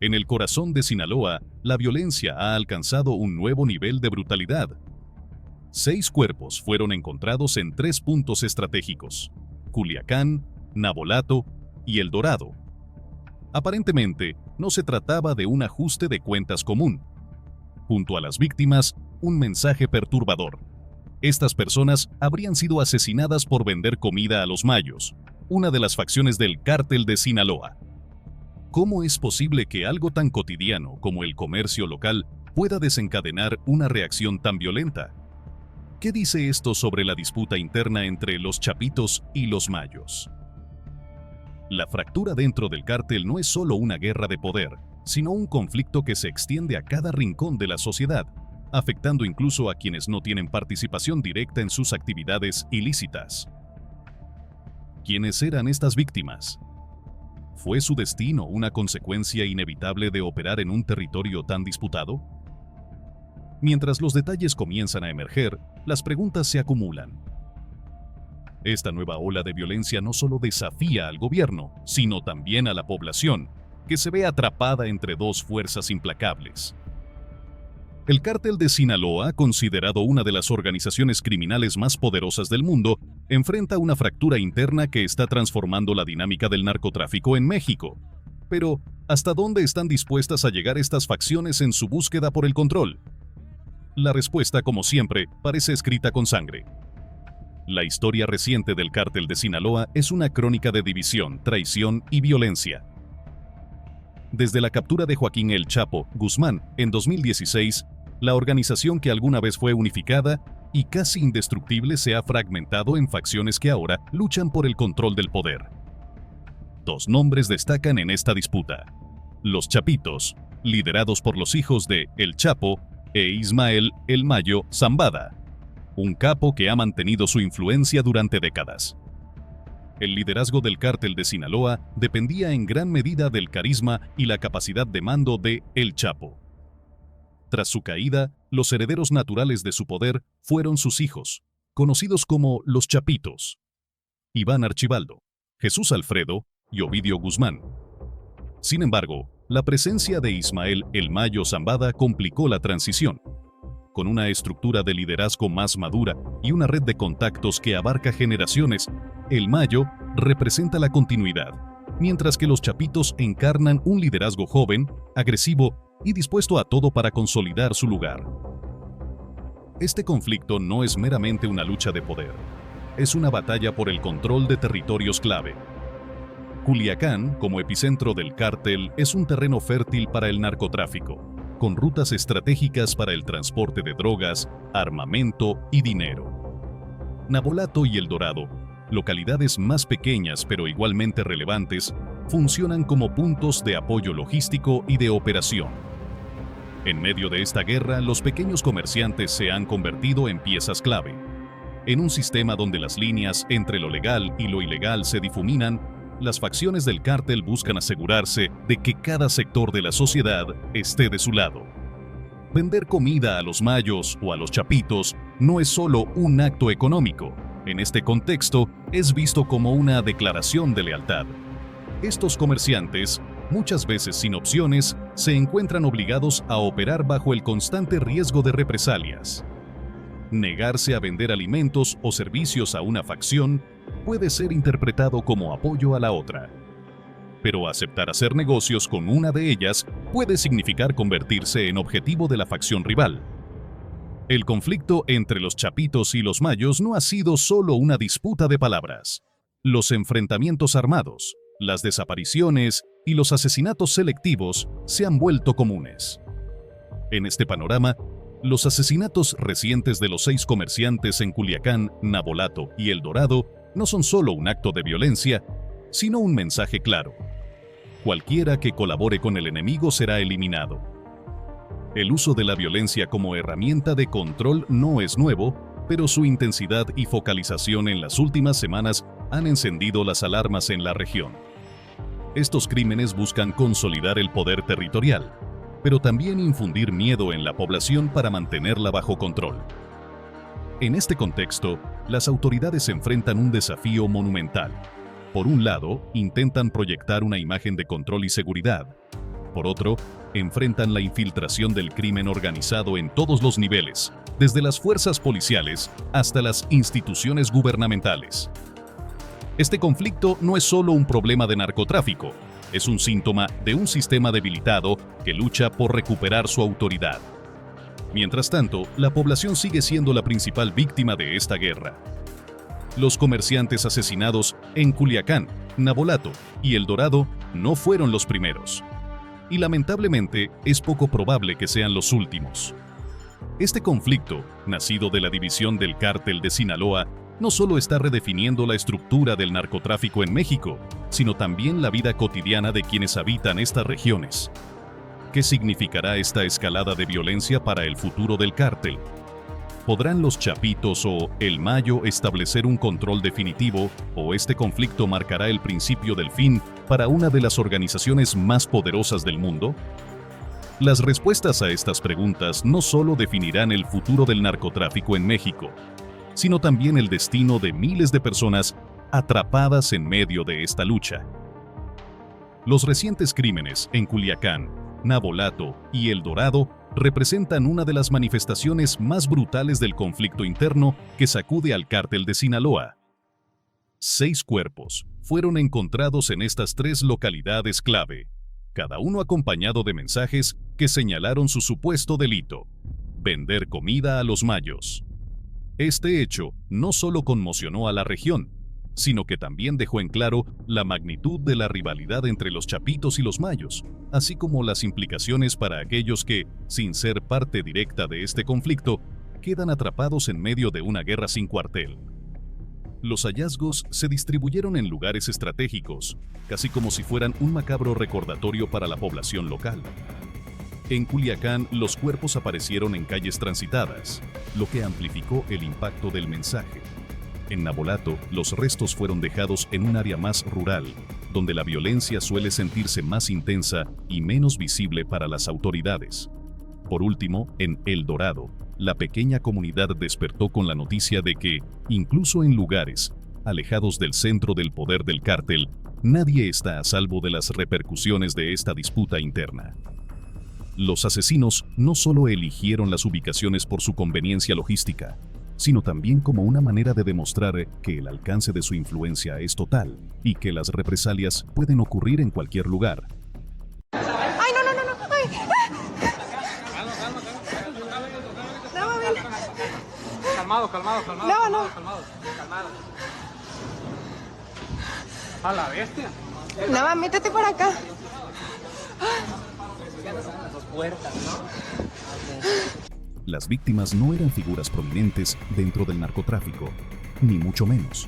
En el corazón de Sinaloa, la violencia ha alcanzado un nuevo nivel de brutalidad. 6 cuerpos fueron encontrados en 3 puntos estratégicos: Culiacán, Navolato y El Dorado. Aparentemente, no se trataba de un ajuste de cuentas común. Junto a las víctimas, un mensaje perturbador. Estas personas habrían sido asesinadas por vender comida a los mayos, una de las facciones del Cártel de Sinaloa. ¿Cómo es posible que algo tan cotidiano como el comercio local pueda desencadenar una reacción tan violenta? ¿Qué dice esto sobre la disputa interna entre los chapitos y los mayos? La fractura dentro del cártel no es solo una guerra de poder, sino un conflicto que se extiende a cada rincón de la sociedad, afectando incluso a quienes no tienen participación directa en sus actividades ilícitas. ¿Quiénes eran estas víctimas? ¿Fue su destino una consecuencia inevitable de operar en un territorio tan disputado? Mientras los detalles comienzan a emerger, las preguntas se acumulan. Esta nueva ola de violencia no solo desafía al gobierno, sino también a la población, que se ve atrapada entre dos fuerzas implacables. El Cártel de Sinaloa, considerado una de las organizaciones criminales más poderosas del mundo, enfrenta una fractura interna que está transformando la dinámica del narcotráfico en México. Pero, ¿hasta dónde están dispuestas a llegar estas facciones en su búsqueda por el control? La respuesta, como siempre, parece escrita con sangre. La historia reciente del Cártel de Sinaloa es una crónica de división, traición y violencia. Desde la captura de Joaquín El Chapo Guzmán en 2016, la organización que alguna vez fue unificada y casi indestructible se ha fragmentado en facciones que ahora luchan por el control del poder. 2 nombres destacan en esta disputa: los Chapitos, liderados por los hijos de El Chapo, e Ismael El Mayo Zambada, un capo que ha mantenido su influencia durante décadas. El liderazgo del Cártel de Sinaloa dependía en gran medida del carisma y la capacidad de mando de El Chapo. Tras su caída, los herederos naturales de su poder fueron sus hijos, conocidos como los Chapitos: Iván Archibaldo, Jesús Alfredo y Ovidio Guzmán. Sin embargo, la presencia de Ismael El Mayo Zambada complicó la transición. Con una estructura de liderazgo más madura y una red de contactos que abarca generaciones, El Mayo representa la continuidad, mientras que los Chapitos encarnan un liderazgo joven, agresivo y dispuesto a todo para consolidar su lugar. Este conflicto no es meramente una lucha de poder, es una batalla por el control de territorios clave. Culiacán, como epicentro del cártel, es un terreno fértil para el narcotráfico, con rutas estratégicas para el transporte de drogas, armamento y dinero. Navolato y El Dorado, localidades más pequeñas pero igualmente relevantes, funcionan como puntos de apoyo logístico y de operación. En medio de esta guerra, los pequeños comerciantes se han convertido en piezas clave. En un sistema donde las líneas entre lo legal y lo ilegal se difuminan, las facciones del cártel buscan asegurarse de que cada sector de la sociedad esté de su lado. Vender comida a los mayos o a los chapitos no es solo un acto económico. En este contexto, es visto como una declaración de lealtad. Estos comerciantes, muchas veces sin opciones, se encuentran obligados a operar bajo el constante riesgo de represalias. Negarse a vender alimentos o servicios a una facción puede ser interpretado como apoyo a la otra. Pero aceptar hacer negocios con una de ellas puede significar convertirse en objetivo de la facción rival. El conflicto entre los Chapitos y los Mayos no ha sido solo una disputa de palabras. Los enfrentamientos armados, las desapariciones y los asesinatos selectivos se han vuelto comunes. En este panorama, los asesinatos recientes de los 6 comerciantes en Culiacán, Navolato y El Dorado no son solo un acto de violencia, sino un mensaje claro: cualquiera que colabore con el enemigo será eliminado. El uso de la violencia como herramienta de control no es nuevo, pero su intensidad y focalización en las últimas semanas han encendido las alarmas en la región. Estos crímenes buscan consolidar el poder territorial, pero también infundir miedo en la población para mantenerla bajo control. En este contexto, las autoridades enfrentan un desafío monumental. Por un lado, intentan proyectar una imagen de control y seguridad. por otro, enfrentan la infiltración del crimen organizado en todos los niveles, desde las fuerzas policiales hasta las instituciones gubernamentales. Este conflicto no es solo un problema de narcotráfico, es un síntoma de un sistema debilitado que lucha por recuperar su autoridad. Mientras tanto, la población sigue siendo la principal víctima de esta guerra. Los comerciantes asesinados en Culiacán, Navolato y El Dorado no fueron los primeros. Y lamentablemente es poco probable que sean los últimos. Este conflicto, nacido de la división del Cártel de Sinaloa, no solo está redefiniendo la estructura del narcotráfico en México, sino también la vida cotidiana de quienes habitan estas regiones. ¿Qué significará esta escalada de violencia para el futuro del cártel? ¿Podrán los Chapitos o el Mayo establecer un control definitivo o este conflicto marcará el principio del fin para una de las organizaciones más poderosas del mundo? Las respuestas a estas preguntas no solo definirán el futuro del narcotráfico en México, sino también el destino de miles de personas atrapadas en medio de esta lucha. Los recientes crímenes en Culiacán, Navolato y El Dorado representan una de las manifestaciones más brutales del conflicto interno que sacude al cártel de Sinaloa. 6 cuerpos fueron encontrados en estas 3 localidades clave, cada uno acompañado de mensajes que señalaron su supuesto delito: vender comida a los mayos. Este hecho no solo conmocionó a la región, sino que también dejó en claro la magnitud de la rivalidad entre los Chapitos y los Mayos, así como las implicaciones para aquellos que, sin ser parte directa de este conflicto, quedan atrapados en medio de una guerra sin cuartel. Los hallazgos se distribuyeron en lugares estratégicos, casi como si fueran un macabro recordatorio para la población local. En Culiacán, los cuerpos aparecieron en calles transitadas, lo que amplificó el impacto del mensaje. En Navolato, los restos fueron dejados en un área más rural, donde la violencia suele sentirse más intensa y menos visible para las autoridades. Por último, en El Dorado, la pequeña comunidad despertó con la noticia de que, incluso en lugares alejados del centro del poder del cártel, nadie está a salvo de las repercusiones de esta disputa interna. Los asesinos no solo eligieron las ubicaciones por su conveniencia logística, sino también como una manera de demostrar que el alcance de su influencia es total y que las represalias pueden ocurrir en cualquier lugar. ¡Ay, no! ¡Ay! No, ven. Calmado. A la bestia. No, métete por acá. Las víctimas no eran figuras prominentes dentro del narcotráfico, ni mucho menos.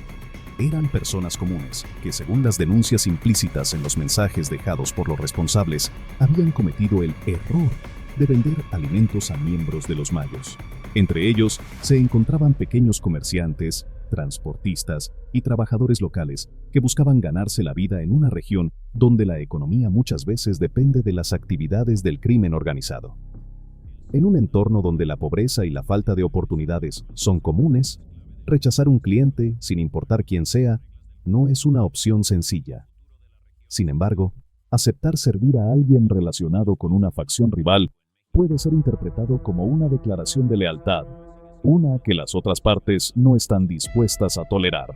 Eran personas comunes que, según las denuncias implícitas en los mensajes dejados por los responsables, habían cometido el error de vender alimentos a miembros de los Mayos. Entre ellos se encontraban pequeños comerciantes, transportistas y trabajadores locales que buscaban ganarse la vida en una región donde la economía muchas veces depende de las actividades del crimen organizado. En un entorno donde la pobreza y la falta de oportunidades son comunes, rechazar un cliente, sin importar quién sea, no es una opción sencilla. Sin embargo, aceptar servir a alguien relacionado con una facción rival puede ser interpretado como una declaración de lealtad, una que las otras partes no están dispuestas a tolerar.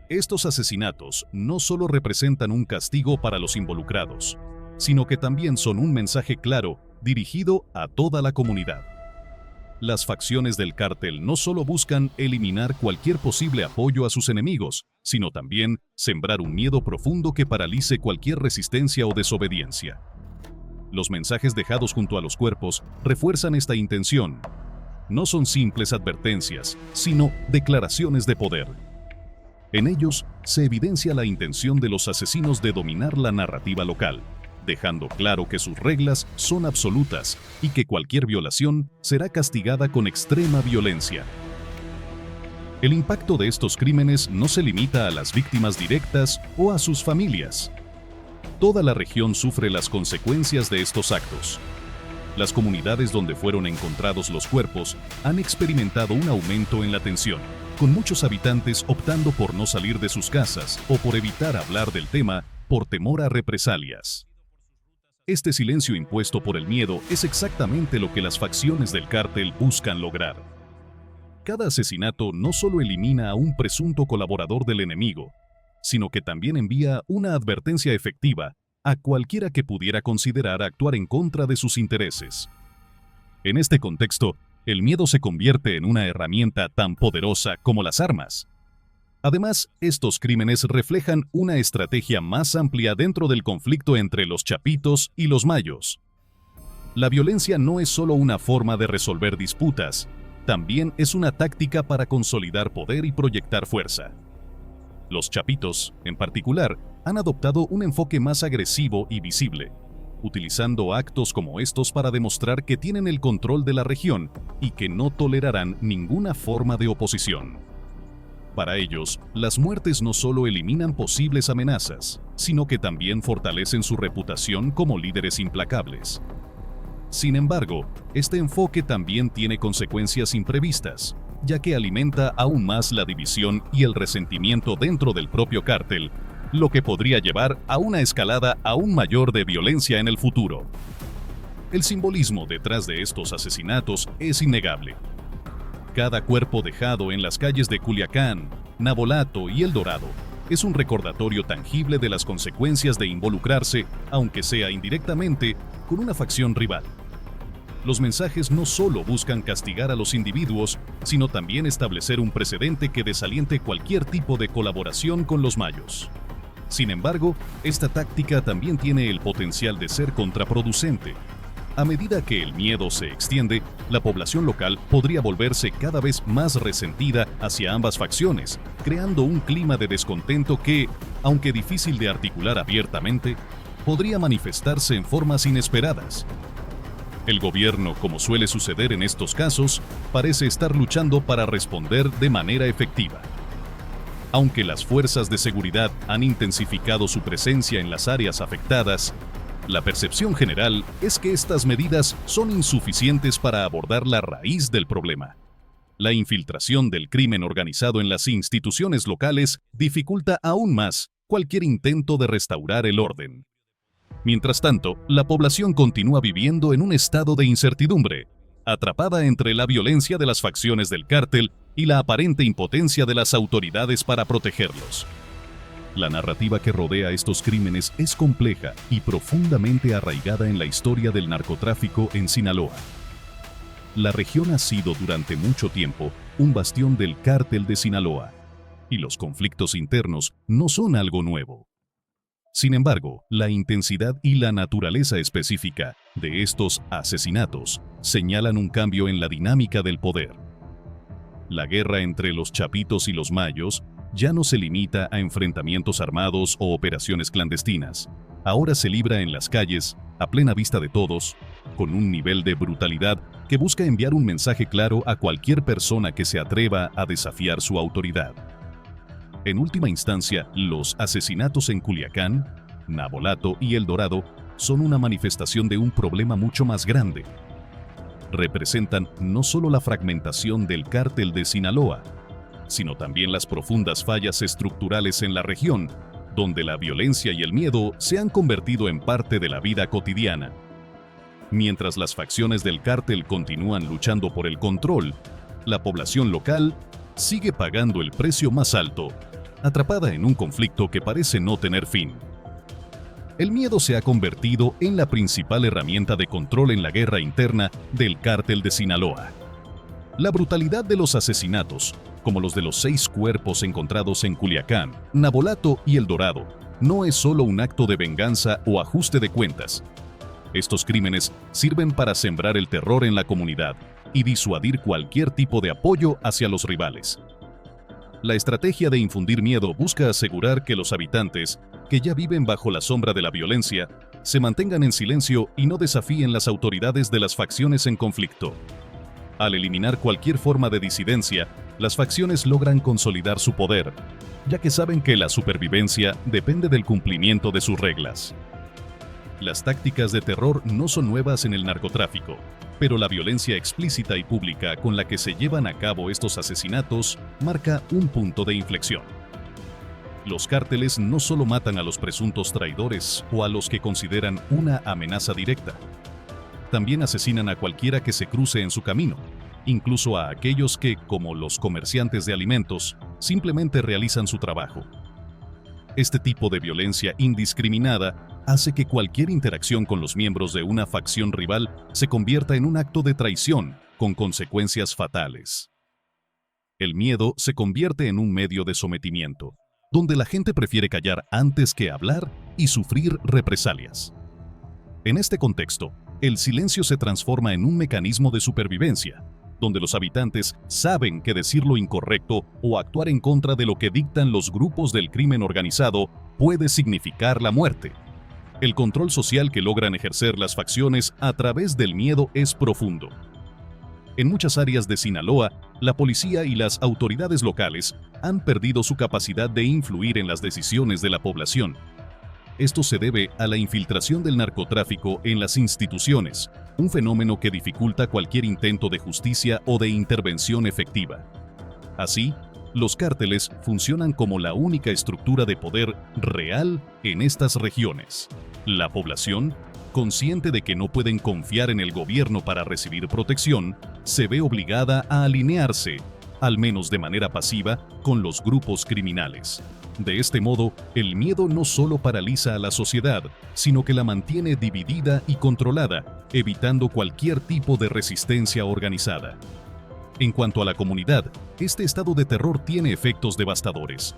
Estos asesinatos no solo representan un castigo para los involucrados, sino que también son un mensaje claro dirigido a toda la comunidad. Las facciones del cártel no solo buscan eliminar cualquier posible apoyo a sus enemigos, sino también sembrar un miedo profundo que paralice cualquier resistencia o desobediencia. Los mensajes dejados junto a los cuerpos refuerzan esta intención. No son simples advertencias, sino declaraciones de poder. En ellos se evidencia la intención de los asesinos de dominar la narrativa local, dejando claro que sus reglas son absolutas y que cualquier violación será castigada con extrema violencia. El impacto de estos crímenes no se limita a las víctimas directas o a sus familias. Toda la región sufre las consecuencias de estos actos. Las comunidades donde fueron encontrados los cuerpos han experimentado un aumento en la tensión, con muchos habitantes optando por no salir de sus casas o por evitar hablar del tema por temor a represalias. Este silencio impuesto por el miedo es exactamente lo que las facciones del cártel buscan lograr. Cada asesinato no solo elimina a un presunto colaborador del enemigo, sino que también envía una advertencia efectiva a cualquiera que pudiera considerar actuar en contra de sus intereses. En este contexto, el miedo se convierte en una herramienta tan poderosa como las armas. Además, estos crímenes reflejan una estrategia más amplia dentro del conflicto entre los chapitos y los mayos. La violencia no es solo una forma de resolver disputas, también es una táctica para consolidar poder y proyectar fuerza. Los chapitos, en particular, han adoptado un enfoque más agresivo y visible, utilizando actos como estos para demostrar que tienen el control de la región y que no tolerarán ninguna forma de oposición. Para ellos, las muertes no solo eliminan posibles amenazas, sino que también fortalecen su reputación como líderes implacables. Sin embargo, este enfoque también tiene consecuencias imprevistas, ya que alimenta aún más la división y el resentimiento dentro del propio cártel, lo que podría llevar a una escalada aún mayor de violencia en el futuro. El simbolismo detrás de estos asesinatos es innegable. Cada cuerpo dejado en las calles de Culiacán, Navolato y El Dorado es un recordatorio tangible de las consecuencias de involucrarse, aunque sea indirectamente, con una facción rival. Los mensajes no solo buscan castigar a los individuos, sino también establecer un precedente que desaliente cualquier tipo de colaboración con los mayos. Sin embargo, esta táctica también tiene el potencial de ser contraproducente. A medida que el miedo se extiende, la población local podría volverse cada vez más resentida hacia ambas facciones, creando un clima de descontento que, aunque difícil de articular abiertamente, podría manifestarse en formas inesperadas. El gobierno, como suele suceder en estos casos, parece estar luchando para responder de manera efectiva. Aunque las fuerzas de seguridad han intensificado su presencia en las áreas afectadas, la percepción general es que estas medidas son insuficientes para abordar la raíz del problema. La infiltración del crimen organizado en las instituciones locales dificulta aún más cualquier intento de restaurar el orden. Mientras tanto, la población continúa viviendo en un estado de incertidumbre, atrapada entre la violencia de las facciones del cártel y la aparente impotencia de las autoridades para protegerlos. La narrativa que rodea estos crímenes es compleja y profundamente arraigada en la historia del narcotráfico en Sinaloa. La región ha sido durante mucho tiempo un bastión del cártel de Sinaloa, y los conflictos internos no son algo nuevo. Sin embargo, la intensidad y la naturaleza específica de estos asesinatos señalan un cambio en la dinámica del poder. La guerra entre los chapitos y los mayos ya no se limita a enfrentamientos armados o operaciones clandestinas. Ahora se libra en las calles, a plena vista de todos, con un nivel de brutalidad que busca enviar un mensaje claro a cualquier persona que se atreva a desafiar su autoridad. En última instancia, los asesinatos en Culiacán, Navolato y El Dorado son una manifestación de un problema mucho más grande. Representan no solo la fragmentación del cártel de Sinaloa, sino también las profundas fallas estructurales en la región, donde la violencia y el miedo se han convertido en parte de la vida cotidiana. Mientras las facciones del cártel continúan luchando por el control, la población local sigue pagando el precio más alto, atrapada en un conflicto que parece no tener fin. El miedo se ha convertido en la principal herramienta de control en la guerra interna del cártel de Sinaloa. La brutalidad de los asesinatos, como los de los 6 cuerpos encontrados en Culiacán, Navolato y El Dorado, no es solo un acto de venganza o ajuste de cuentas. Estos crímenes sirven para sembrar el terror en la comunidad y disuadir cualquier tipo de apoyo hacia los rivales. La estrategia de infundir miedo busca asegurar que los habitantes, que ya viven bajo la sombra de la violencia, se mantengan en silencio y no desafíen las autoridades de las facciones en conflicto. Al eliminar cualquier forma de disidencia, las facciones logran consolidar su poder, ya que saben que la supervivencia depende del cumplimiento de sus reglas. Las tácticas de terror no son nuevas en el narcotráfico, pero la violencia explícita y pública con la que se llevan a cabo estos asesinatos marca un punto de inflexión. Los cárteles no solo matan a los presuntos traidores o a los que consideran una amenaza directa, también asesinan a cualquiera que se cruce en su camino, incluso a aquellos que, como los comerciantes de alimentos, simplemente realizan su trabajo. Este tipo de violencia indiscriminada hace que cualquier interacción con los miembros de una facción rival se convierta en un acto de traición con consecuencias fatales. El miedo se convierte en un medio de sometimiento, donde la gente prefiere callar antes que hablar y sufrir represalias. En este contexto, el silencio se transforma en un mecanismo de supervivencia, donde los habitantes saben que decir lo incorrecto o actuar en contra de lo que dictan los grupos del crimen organizado puede significar la muerte. El control social que logran ejercer las facciones a través del miedo es profundo. En muchas áreas de Sinaloa, la policía y las autoridades locales han perdido su capacidad de influir en las decisiones de la población. Esto se debe a la infiltración del narcotráfico en las instituciones, un fenómeno que dificulta cualquier intento de justicia o de intervención efectiva. Así, los cárteles funcionan como la única estructura de poder real en estas regiones. La población, consciente de que no pueden confiar en el gobierno para recibir protección, se ve obligada a alinearse, al menos de manera pasiva, con los grupos criminales. De este modo, el miedo no solo paraliza a la sociedad, sino que la mantiene dividida y controlada, evitando cualquier tipo de resistencia organizada. En cuanto a la comunidad, este estado de terror tiene efectos devastadores.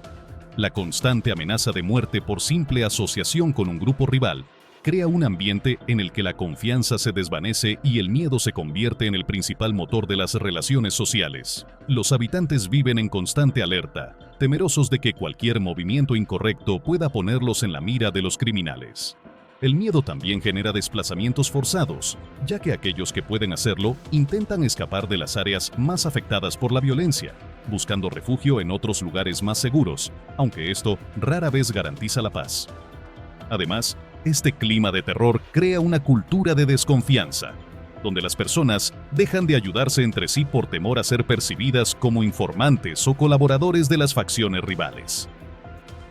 La constante amenaza de muerte por simple asociación con un grupo rival crea un ambiente en el que la confianza se desvanece y el miedo se convierte en el principal motor de las relaciones sociales. Los habitantes viven en constante alerta, temerosos de que cualquier movimiento incorrecto pueda ponerlos en la mira de los criminales. El miedo también genera desplazamientos forzados, ya que aquellos que pueden hacerlo intentan escapar de las áreas más afectadas por la violencia, buscando refugio en otros lugares más seguros, aunque esto rara vez garantiza la paz. Además, este clima de terror crea una cultura de desconfianza, donde las personas dejan de ayudarse entre sí por temor a ser percibidas como informantes o colaboradores de las facciones rivales.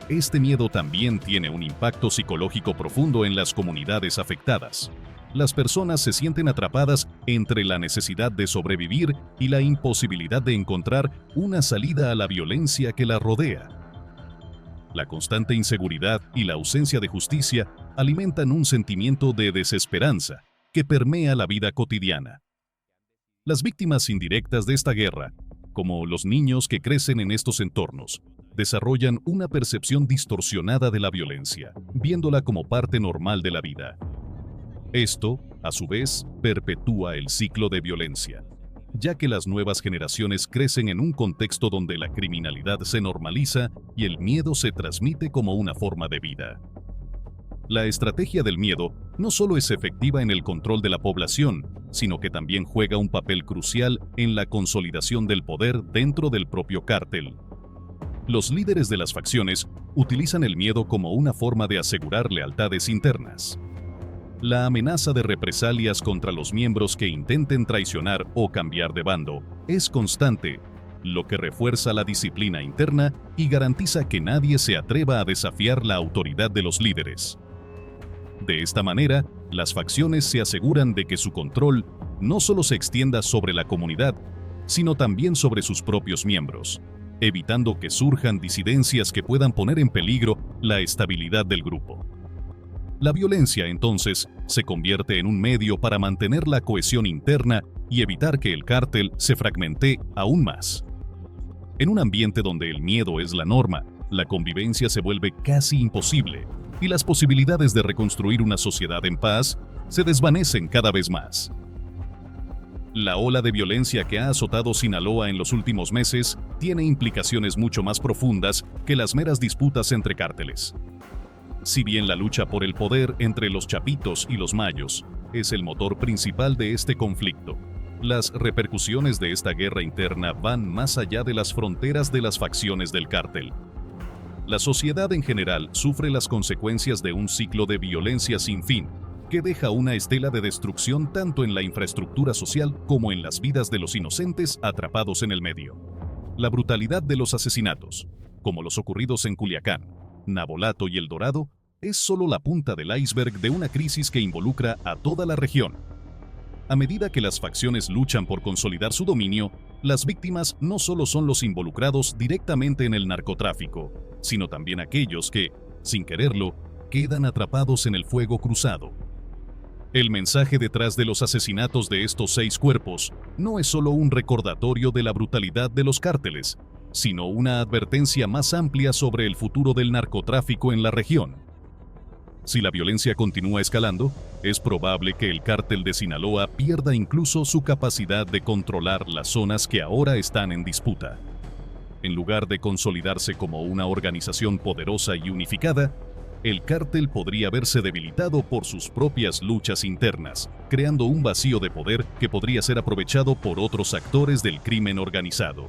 Este miedo también tiene un impacto psicológico profundo en las comunidades afectadas. Las personas se sienten atrapadas entre la necesidad de sobrevivir y la imposibilidad de encontrar una salida a la violencia que la rodea. La constante inseguridad y la ausencia de justicia alimentan un sentimiento de desesperanza que permea la vida cotidiana. Las víctimas indirectas de esta guerra, como los niños que crecen en estos entornos, desarrollan una percepción distorsionada de la violencia, viéndola como parte normal de la vida. Esto, a su vez, perpetúa el ciclo de violencia, ya que las nuevas generaciones crecen en un contexto donde la criminalidad se normaliza y el miedo se transmite como una forma de vida. La estrategia del miedo no solo es efectiva en el control de la población, sino que también juega un papel crucial en la consolidación del poder dentro del propio cártel. Los líderes de las facciones utilizan el miedo como una forma de asegurar lealtades internas. La amenaza de represalias contra los miembros que intenten traicionar o cambiar de bando es constante, lo que refuerza la disciplina interna y garantiza que nadie se atreva a desafiar la autoridad de los líderes. De esta manera, las facciones se aseguran de que su control no solo se extienda sobre la comunidad, sino también sobre sus propios miembros, evitando que surjan disidencias que puedan poner en peligro la estabilidad del grupo. La violencia, entonces, se convierte en un medio para mantener la cohesión interna y evitar que el cártel se fragmente aún más. En un ambiente donde el miedo es la norma, la convivencia se vuelve casi imposible y las posibilidades de reconstruir una sociedad en paz se desvanecen cada vez más. La ola de violencia que ha azotado Sinaloa en los últimos meses tiene implicaciones mucho más profundas que las meras disputas entre cárteles. Si bien la lucha por el poder entre los chapitos y los mayos es el motor principal de este conflicto, las repercusiones de esta guerra interna van más allá de las fronteras de las facciones del cártel. La sociedad en general sufre las consecuencias de un ciclo de violencia sin fin, que deja una estela de destrucción tanto en la infraestructura social como en las vidas de los inocentes atrapados en el medio. La brutalidad de los asesinatos, como los ocurridos en Culiacán, Navolato y El Dorado, es solo la punta del iceberg de una crisis que involucra a toda la región. A medida que las facciones luchan por consolidar su dominio, las víctimas no solo son los involucrados directamente en el narcotráfico, sino también aquellos que, sin quererlo, quedan atrapados en el fuego cruzado. El mensaje detrás de los asesinatos de estos 6 cuerpos no es solo un recordatorio de la brutalidad de los cárteles, sino una advertencia más amplia sobre el futuro del narcotráfico en la región. Si la violencia continúa escalando, es probable que el cártel de Sinaloa pierda incluso su capacidad de controlar las zonas que ahora están en disputa. En lugar de consolidarse como una organización poderosa y unificada, el cártel podría verse debilitado por sus propias luchas internas, creando un vacío de poder que podría ser aprovechado por otros actores del crimen organizado.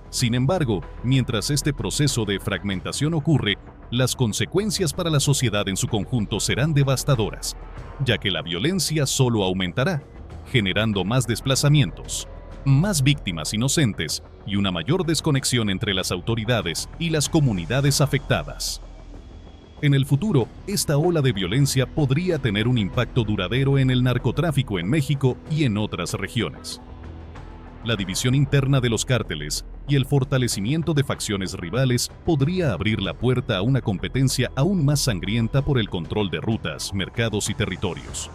Sin embargo, mientras este proceso de fragmentación ocurre, las consecuencias para la sociedad en su conjunto serán devastadoras, ya que la violencia solo aumentará, generando más desplazamientos, más víctimas inocentes y una mayor desconexión entre las autoridades y las comunidades afectadas. En el futuro, esta ola de violencia podría tener un impacto duradero en el narcotráfico en México y en otras regiones. La división interna de los cárteles y el fortalecimiento de facciones rivales podría abrir la puerta a una competencia aún más sangrienta por el control de rutas, mercados y territorios.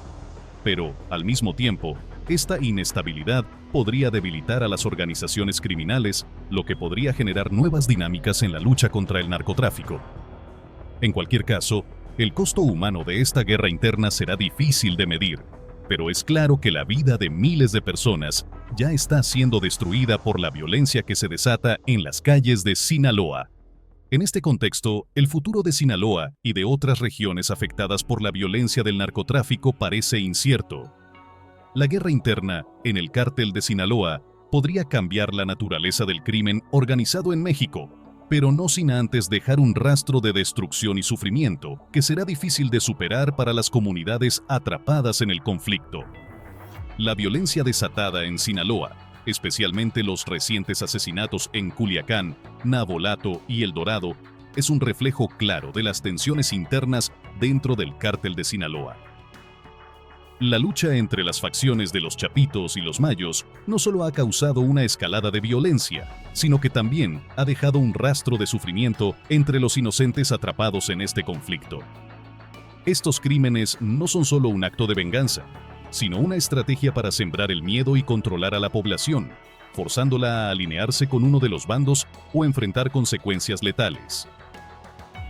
Pero, al mismo tiempo, esta inestabilidad podría debilitar a las organizaciones criminales, lo que podría generar nuevas dinámicas en la lucha contra el narcotráfico. En cualquier caso, el costo humano de esta guerra interna será difícil de medir, pero es claro que la vida de miles de personas ya está siendo destruida por la violencia que se desata en las calles de Sinaloa. En este contexto, el futuro de Sinaloa y de otras regiones afectadas por la violencia del narcotráfico parece incierto. La guerra interna en el cártel de Sinaloa podría cambiar la naturaleza del crimen organizado en México, pero no sin antes dejar un rastro de destrucción y sufrimiento que será difícil de superar para las comunidades atrapadas en el conflicto. La violencia desatada en Sinaloa, especialmente los recientes asesinatos en Culiacán, Navolato y El Dorado, es un reflejo claro de las tensiones internas dentro del cártel de Sinaloa. La lucha entre las facciones de los Chapitos y los Mayos no solo ha causado una escalada de violencia, sino que también ha dejado un rastro de sufrimiento entre los inocentes atrapados en este conflicto. Estos crímenes no son solo un acto de venganza, sino una estrategia para sembrar el miedo y controlar a la población, forzándola a alinearse con uno de los bandos o enfrentar consecuencias letales.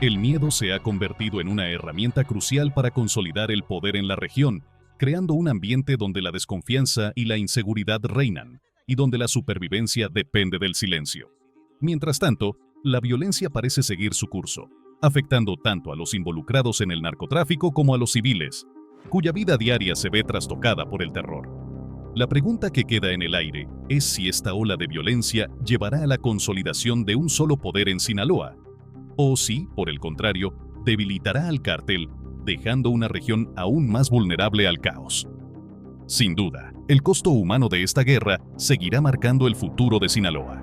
El miedo se ha convertido en una herramienta crucial para consolidar el poder en la región, creando un ambiente donde la desconfianza y la inseguridad reinan, y donde la supervivencia depende del silencio. Mientras tanto, la violencia parece seguir su curso, afectando tanto a los involucrados en el narcotráfico como a los civiles, cuya vida diaria se ve trastocada por el terror. La pregunta que queda en el aire es si esta ola de violencia llevará a la consolidación de un solo poder en Sinaloa, o si, por el contrario, debilitará al cártel, dejando una región aún más vulnerable al caos. Sin duda, el costo humano de esta guerra seguirá marcando el futuro de Sinaloa.